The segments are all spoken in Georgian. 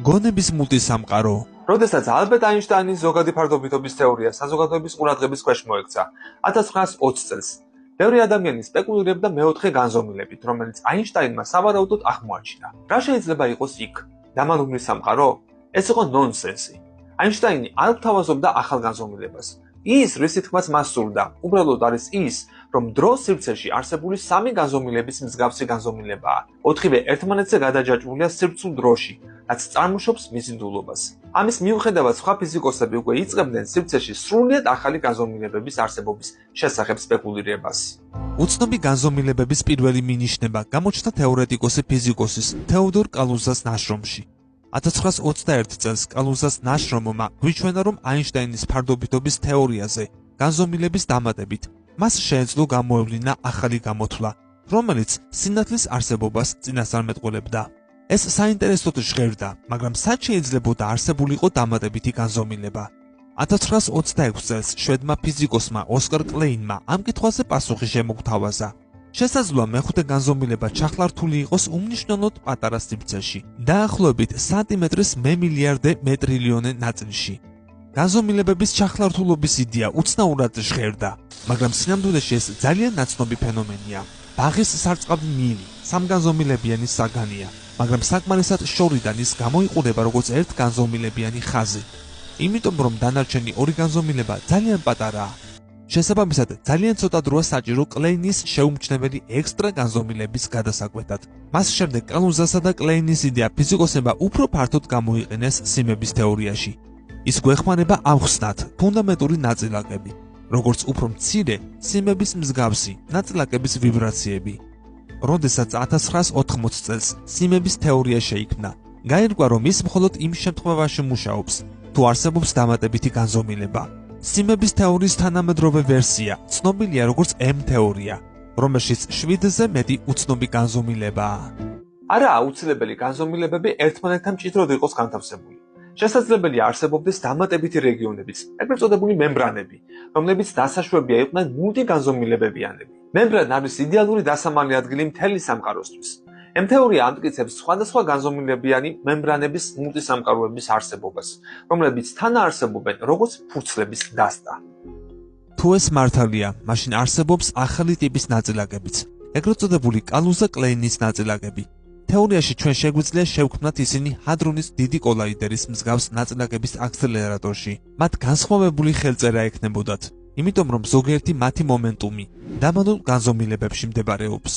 გონების მულტისამყარო. როდესაც ალბერტ აინშტაინის ზოგადი ფარდობითობის თეორია საზოგადოების ყურადღების ქვეშ მოექცა 1920 წელს, ბევრი ადამიანი სპეკულირებდა მეოთხე განზომილებით, რომელიც აინშტაინმა სავარაუდოდ აღმოაჩინა. რა შეიძლება იყოს იქ? დამალული სამყარო? ეს იყო ნონსენსი. აინშტაინი არ გვთავაზობდა ახალ განზომილებას. ის, რის თქმაც მას სურდა, უბრალოდ არის ის, რომ დრო სივრცეში არსებული სამი განზომილების მსგავსი განზომილებაა. ოთხივე ერთმანეთზე გადაჯაჭვულია სივრცულ დროში, რაც წარმოშობს მიზიდულობას. ამის მიუხედავად სხვა ფიზიკოსები უკვე იწყებდნენ სივრცეში სრულიად ახალი განზომილებების არსებობის შესახებ სპეკულირებას. უცნობი განზომილებების პირველი მინიშნება გამოჩნდა თეორეტიკოსი ფიზიკოსის თეოდორ კალუზას ნაშრომში. 1921 წელს კალუზას ნაშრომმა გვიჩვენა, რომ აინშტაინის ფარდობითობის თეორიაზე განზომილების დამატებით მას შეეძლო გამოევლინა ახალი გამოთვლა, რომელიც სინათლის არსებობას წინასწარმეტყველებდა. ეს საინტერესოდ ჟღერდა, მაგრამ სად შეიძლებოდა არსებულიყო დამატებითი განზომილება? 1926 წელს შვედმა ფიზიკოსმა ოსკარ კლეინმა ამ კითხვაზე პასუხი შემოგთავაზა. შესაძლოა მეხუთე განზომილება ჩახლართული იყოს უმნიშვნელოდ პატარა სივრცეში, დაახლოებით სანტიმეტრის მემილიარდე მეტრილიონე ნაწილში. განზომილებების ჩახლართულობის იდეა უცნაურად ჟღერდა, მაგრამ სინამდვილეში ეს ძალიან ნაცნობი ფენომენია. ბაღის სარწყავი მილი სამგანზომილებიანი საგანია, მაგრამ საკმარისად შორიდან ის გამოიყურება როგორც ერთგანზომილებიანი ხაზი, იმიტომ რომ დანარჩენი ორი განზომილება ძალიან პატარაა. შესაბამისად, ძალიან ცოტა დროა საჭირო კლეინის შეუმჩნეველი ექსტრა განზომილების გადასაკვეთად. მას შემდეგ კალუზასა და კლეინის იდეა ფიზიკოსებმა უფრო ფართოდ გამოიყენეს სიმების თეორიაში. ის გვეხმარება ავხსნათ ფუნდამენტური ნაწილაკები, როგორც უფრო მცირე სიმების მსგავსი ნაწილაკების ვიბრაციები. როდესაც 1980 წელს სიმების თეორია შეიქმნა, გაირკვა, რომ ის მხოლოდ იმ შემთხვევაში მუშაობს, თუ არსებობს დამატებითი განზომილება. სიმების თეორიის თანამედროვე ვერსია ცნობილია როგორც M თეორია, რომელშიც 7-ზე მეტი უცნობი განზომილებაა. არაა აუცილებელი განზომილებები ერთმანეთთან მჭიდროდ იყოს განთავსებული. შესაძლებელია არსებობდეს დამატებითი რეგიონებიც, ეგრეთ წოდებული მემბრანები, რომლებიც დასაშვებია იყვნენ მულტიგანზომილებებიანები. მემბრანა არის იდეალური დასამალი ადგილი მთელი სამყაროსთვის. M თეორია ამტკიცებს სხვადასხვა განზომილებიანი მემბრანების მულტისამყაროების არსებობას, რომლებიც თან არსებობენ როგორც ფურცლების დასტა. თუ ეს მართალია, მაშინ არსებობს ახალი ტიპის ნაწილაკებიც, ეგრეთ წოდებული კალუზა-კლეინის ნაწილაკები. თეორიაში ჩვენ შეგვიძლია შევქმნათ ისინი ჰადრონის დიდი კოლაიდერის მსგავს ნაწილაკების აქსელერატორში. მათ განსხვავებული ხელწერა ექნებოდათ, იმიტომ რომ ზოგიერთი მათი მომენტუმი დამანულ განზომილებებში მდებარეობს.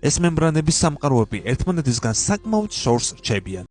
ეს მემბრანების სამყაროები ერთმანეთისგან საკმაოდ შორს რჩებიან.